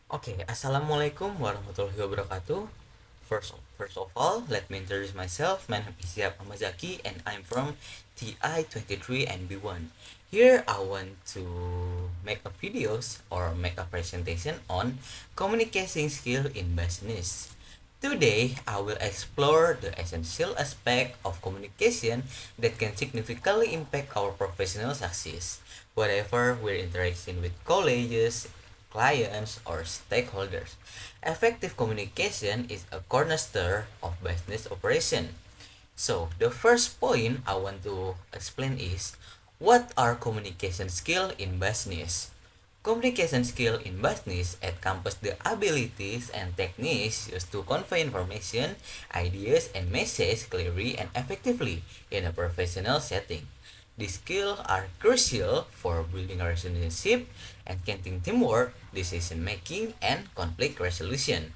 Okay, Assalamualaikum warahmatullahi wabarakatuh. First of all, let me introduce myself. My name is Siap Amazaki and I'm from TI 23 and B1. Here I want to make a videos or make a presentation on communication skill in business. Today, I will explore the essential aspect of communication that can significantly impact our professional success, whatever we're interacting with colleagues, clients, or stakeholders. Effective communication is a cornerstone of business operation. So, the first point I want to explain is what are communication skills in business? Communication skill in business encompass the abilities and techniques used to convey information, ideas, and messages clearly and effectively in a professional setting. These skills are crucial for building a relationship, enhancing teamwork, decision making, and conflict resolution.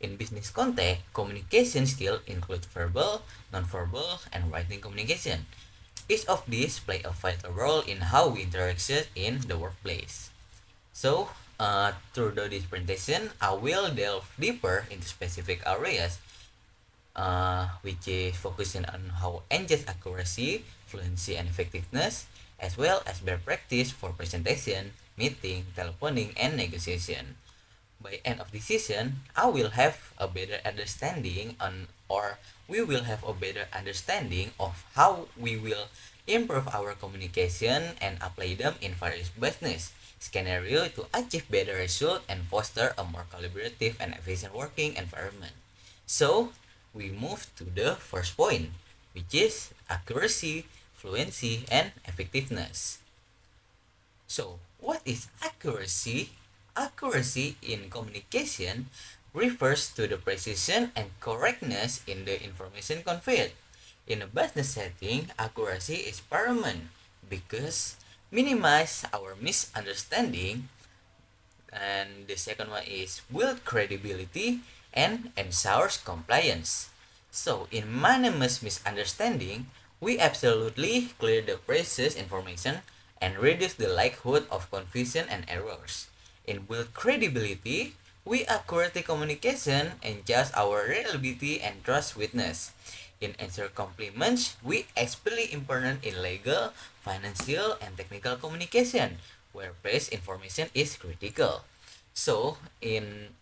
In business context, communication skills include verbal, nonverbal, and writing communication. Each of these play a vital role in how we interact in the workplace. So, through this presentation, I will delve deeper into specific areas, which is focusing on how enhance accuracy, fluency, and effectiveness, as well as best practice for presentation, meeting, telephoning, and negotiation. By end of this session, I will have a better understanding on, or we will have a better understanding of how we will improve our communication and apply them in various business scenario to achieve better result and foster a more collaborative and efficient working environment. So, we move to the first point, which is accuracy, fluency, and effectiveness. So, what is accuracy? Accuracy in communication refers to the precision and correctness in the information conveyed. In a business setting, accuracy is paramount because minimize our misunderstanding, and the second one is build credibility and ensures compliance. So, in minimize misunderstanding, we absolutely clear the precise information and reduce the likelihood of confusion and errors. In build credibility, we accurately communication and judge our reliability and trustworthiness. In answer compliments, we especially important in legal, financial, and technical communication, where precise information is critical. So, in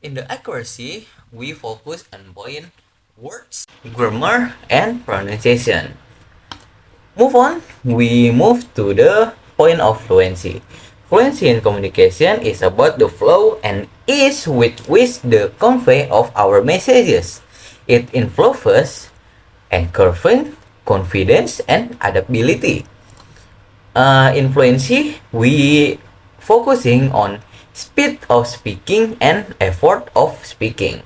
the accuracy, we focus on point words, grammar, and pronunciation. We move to the point of fluency. Fluency in communication is about the flow and ease with which the convey of our messages. It involves encouraging confidence and adaptability. In fluency, we focusing on speed of speaking and effort of speaking.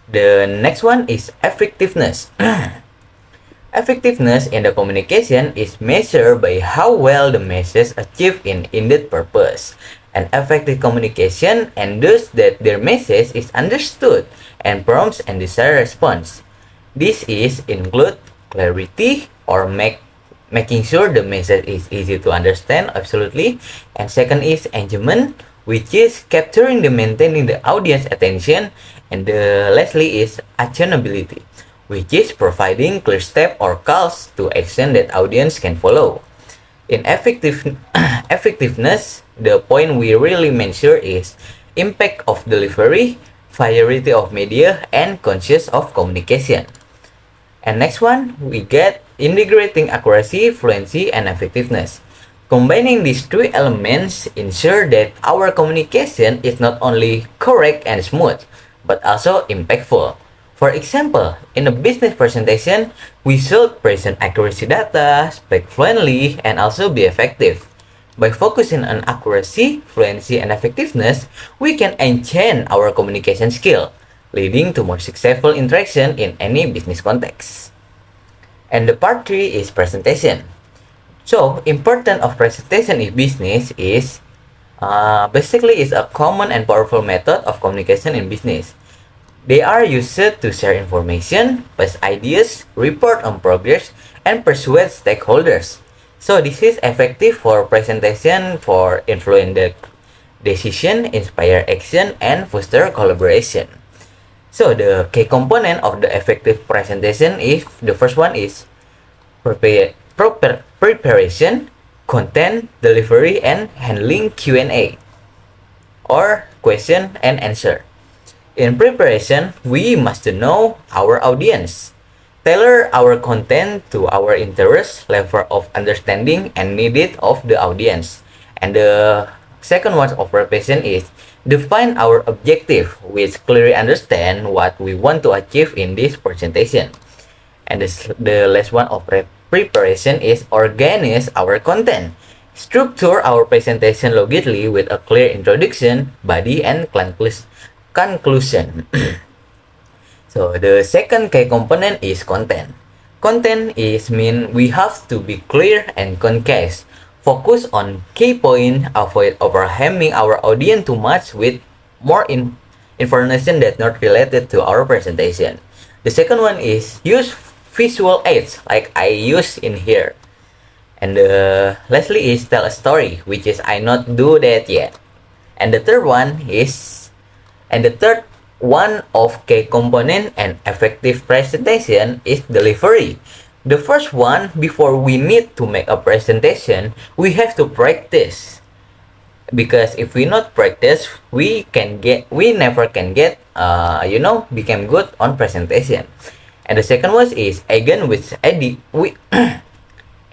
The next one is effectiveness. Effectiveness in the communication is measured by how well the message achieves in intended purpose. An effective communication ensures that their message is understood and prompts and desired response. This is include clarity or making sure the message is easy to understand absolutely, and second is engagement, which is capturing the maintaining the audience attention, and the lastly is actionability, which is providing clear step or calls to action that audience can follow. In effectiveness, the point we really measure is impact of delivery, variety of media, and conscious of communication. And next one, we get integrating accuracy, fluency, and effectiveness. Combining these three elements ensure that our communication is not only correct and smooth, but also impactful. For example, in a business presentation, we should present accuracy data, speak fluently, and also be effective. By focusing on accuracy, fluency, and effectiveness, we can enhance our communication skill, leading to more successful interaction in any business context. And the part 3 is presentation. So, important of presentation in business is basically is a common and powerful method of communication in business. They are used to share information, pass ideas, report on progress, and persuade stakeholders. So this is effective for presentation for influence decision, inspire action, and foster collaboration. So the key component of the effective presentation is the first one is proper preparation, content, delivery, and handling Q&A or question and answer. In preparation, we must know our audience, tailor our content to our interest, level of understanding, and needed of the audience. And the second one of preparation is define our objective, which clearly understand what we want to achieve in this presentation. And the last one of preparation is organize our content. Structure our presentation logically with a clear introduction, body, and conclusion. So the second key component is content. Content is mean we have to be clear and concise. Focus on key point, avoid overwhelming our audience too much with more information that not related to our presentation. The second one is use visual aids like I use in here. And lastly is tell a story, which is I not do that yet. And the third one is, and the third one of key component and effective presentation is delivery. The first one, before we need to make a presentation, we have to practice. Because if we not practice, we never can get, become good on presentation. And the second one is again with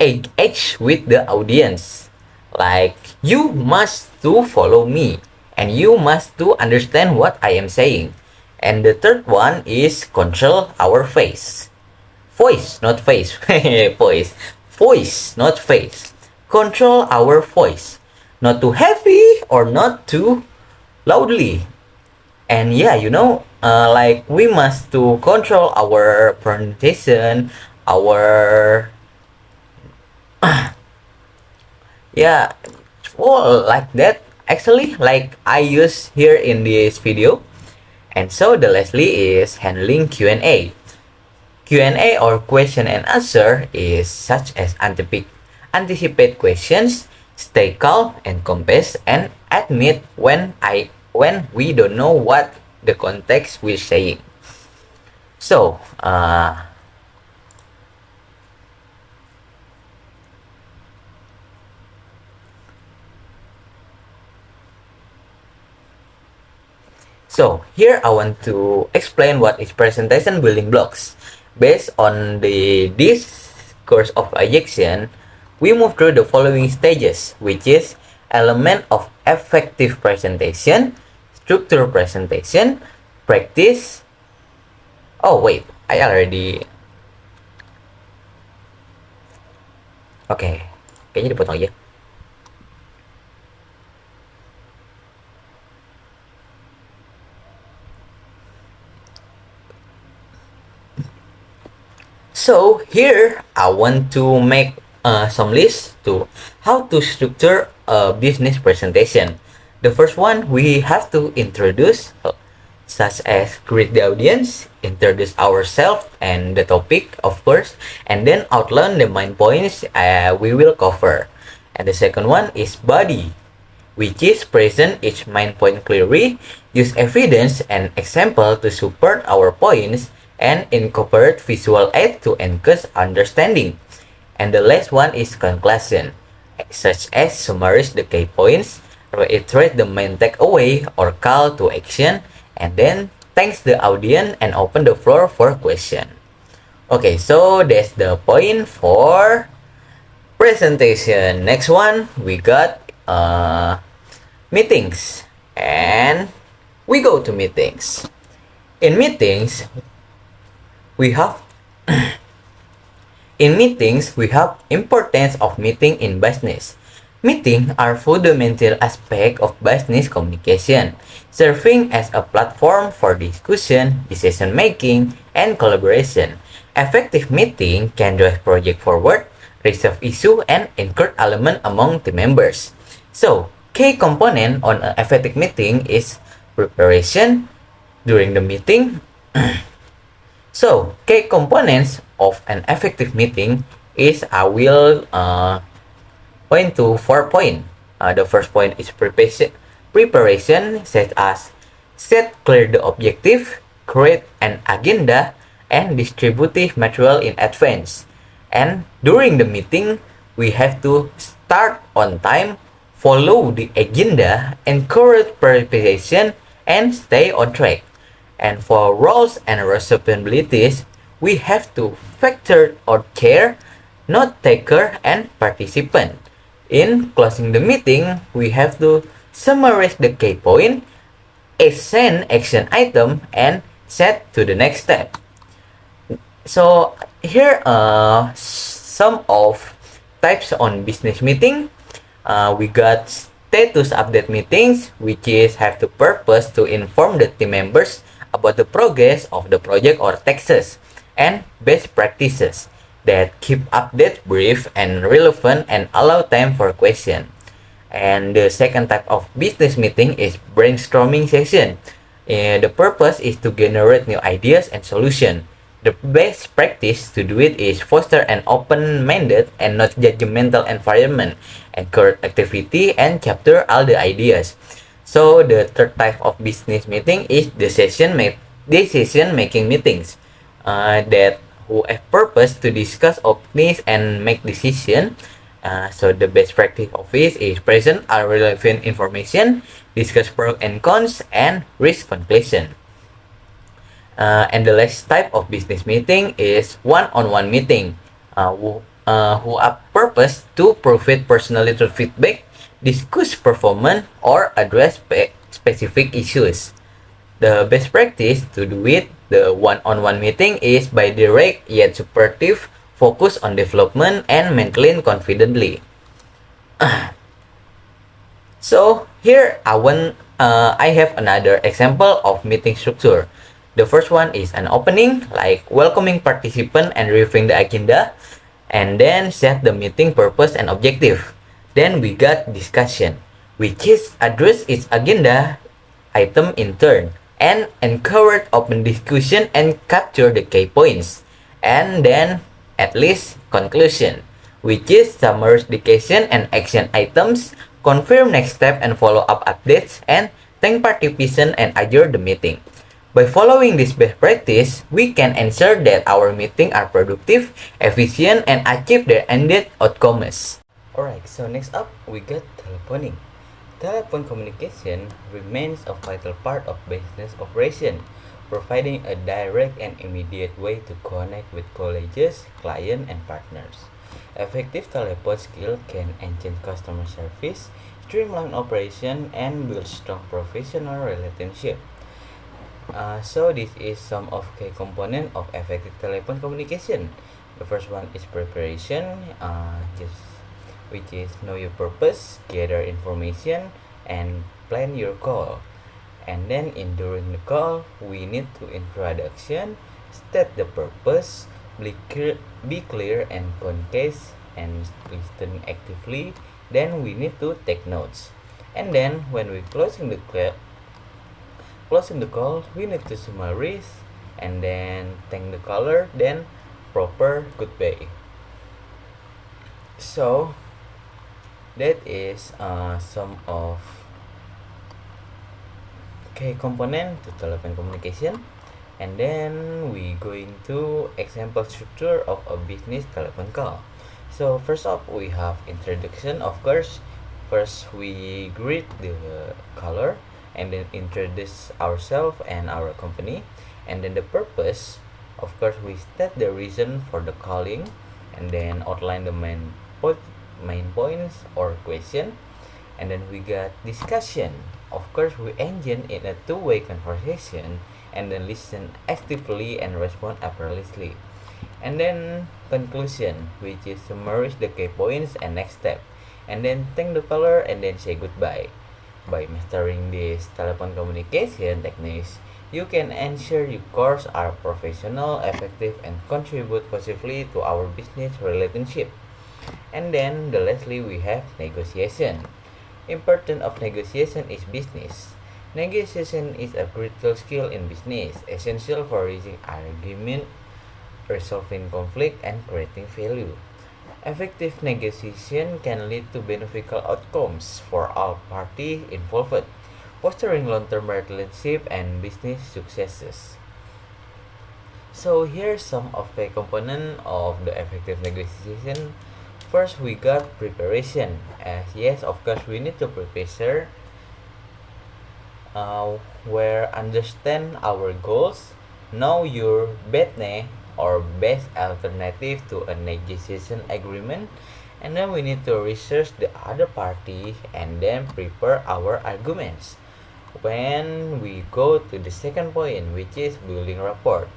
age with the audience, like you must to follow me and you must to understand what I am saying. And the third one is control our voice not face voice not face, control our voice, not too heavy or not too loudly. And yeah, like we must to control our pronunciation, our yeah, well, like that actually, like I use here in this video. And so the lastly is handling Q&A. Q&A or question and answer is such as anticipate questions, stay calm and compose, and admit when we don't know what the context we're saying. So So here I want to explain what is presentation building blocks. Based on this course of action, we move through the following stages, which is element of effective presentation, structure presentation, practice. Oh wait, I already. Oke, kayaknya dipotong aja. So here I want to make some lists to how to structure a business presentation. The first one, we have to introduce, such as greet the audience, introduce ourselves and the topic, of course, and then outline the main points we will cover. And the second one is body, which is present each main point clearly, use evidence and example to support our points, and incorporate visual aid to enhance understanding. And the last one is conclusion, such as summarize the key points, reiterate the main takeaway or call to action, and then thanks the audience and open the floor for question. Okay, so that's the point for presentation. Next one, we got meetings, and we go to meetings. In meetings, we have importance of meeting in business. Meetings are fundamental aspect of business communication, serving as a platform for discussion, decision making, and collaboration. Effective meeting can drive project forward, resolve issue, and encourage alignment among team members. So, key component on an effective meeting is preparation during the meeting. So, key components of an effective meeting is I will point to 4 points. The first point is preparation such as set clear the objective, create an agenda, and distributive material in advance. And during the meeting, we have to start on time, follow the agenda, encourage preparation, and stay on track. And for roles and responsibilities, we have to factor out care, note taker, and participant. In closing the meeting, we have to summarize the key point, assign action item, and set to the next step. So here are some of types on business meeting. We got status update meetings, which is have the purpose to inform the team members about the progress of the project or taxes and best practices that keep update brief and relevant and allow time for question. And the second type of business meeting is brainstorming session. The purpose is to generate new ideas and solution. The best practice to do it is foster an open-minded and not judgmental environment, encourage activity, and capture all the ideas. So the third type of business meeting is decision making meetings that who have purpose to discuss opinions and make decision. So the best practice of this is present all relevant information, discuss pros and cons, and risk conclusion. And the last type of business meeting is one-on-one meeting, who are purpose to provide personality feedback, discuss performance, or address specific issues. The best practice to do it, the one-on-one meeting is by direct yet supportive, focus on development and maintain confidently. So here I have another example of meeting structure. The first one is an opening, like welcoming participant and reviewing the agenda, and then set the meeting purpose and objective. Then we got discussion, which is address its agenda item in turn and encourage open discussion and capture the key points. And then at least conclusion, which is summarize discussion and action items, confirm next step and follow up updates, and thank participants and adjourn the meeting. By following this best practice, we can ensure that our meetings are productive, efficient, and achieve their ended outcomes. Alright, so next up we got telephoning. Telephone communication remains a vital part of business operation, providing a direct and immediate way to connect with colleagues, clients, and partners. Effective telephone skill can enhance customer service, streamline operation, and build strong professional relationship. So this is some of key component of effective telephone communication. The first one is preparation, which is know your purpose, gather information, and plan your call. And then during the call, we need to introduction, state the purpose, be clear and concise, and listen actively. Then we need to take notes. And then when we closing the call, we need to summarize and then thank the caller, then proper goodbye. So that is some of key component to telephone communication. And then we going to example structure of a business telephone call. So first up we have introduction. Of course, first we greet the caller and then introduce ourselves and our company, and then the purpose, of course we state the reason for the calling, and then outline the main points or question. And then we got discussion. Of course we engage in a two-way conversation and then listen actively and respond appropriately. And then conclusion, which is summarize the key points and next step, and then thank the caller and then say goodbye. By mastering these telephone communication techniques, you can ensure your calls are professional, effective, and contribute positively to our business relationship. And then the lastly we have negotiation. Importance of negotiation is business. Negotiation is a critical skill in business, essential for reaching agreement, resolving conflict, and creating value. Effective negotiation can lead to beneficial outcomes for all parties involved, fostering long-term relationship and business successes. So here's some of the component of the effective negotiation. First, we got preparation. As yes, of course, we need to prepare where understand our goals, know your BETNE or best alternative to a negotiation agreement, and then we need to research the other party and then prepare our arguments. When we go to the second point, which is building rapport.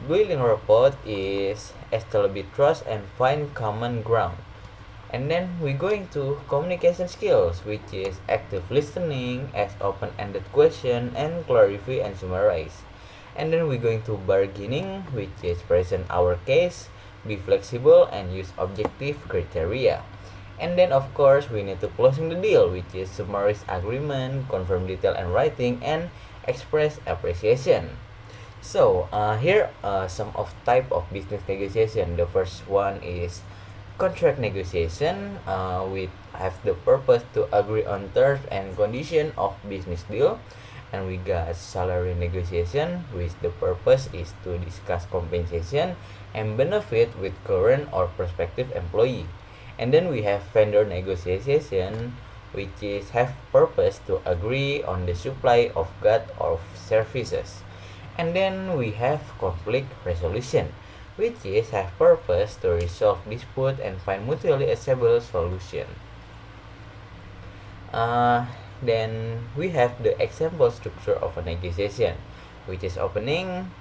Building rapport is establish trust and find common ground. And then we're going to communication skills, which is active listening, ask open-ended question, and clarify and summarize. And then we're going to bargaining, which is present our case, be flexible, and use objective criteria. And then of course we need to closing the deal, which is summarize agreement, confirm detail and writing, and express appreciation. So here some of type of business negotiation. The first one is contract negotiation, we have the purpose to agree on terms and condition of business deal. And we got salary negotiation, which the purpose is to discuss compensation and benefit with current or prospective employee. And then we have vendor negotiation, which is have purpose to agree on the supply of goods or services. And then we have conflict resolution, which is have purpose to resolve dispute and find mutually acceptable solution. Then we have the example structure of a negotiation, which is opening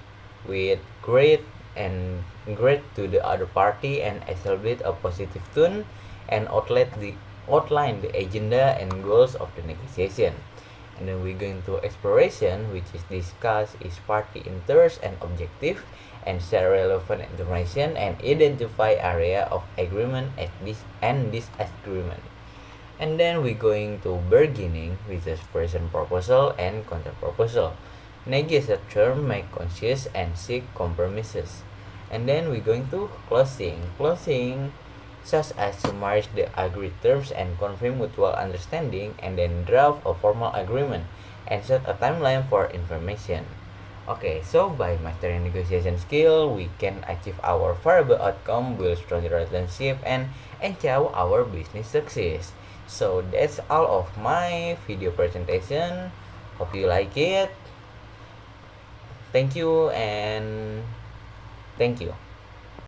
with great and great to the other party and establish a positive tone and outline the agenda and goals of the negotiation. And then we're going to exploration, which is discuss each party interest and objective and share relevant information and identify area of agreement at this and disagreement. And then we're going to bargaining, which is present proposal and counter proposal. Negotiate term, make conscious and seek compromises. And then we're going to closing. Closing such as summarize the agreed terms and confirm mutual understanding, and then draft a formal agreement and set a timeline for information. Okay, so by mastering negotiation skill, we can achieve our variable outcome, build stronger relationship, and ensure our business success. So that's all of my video presentation. Hope you like it. Thank you and thank you.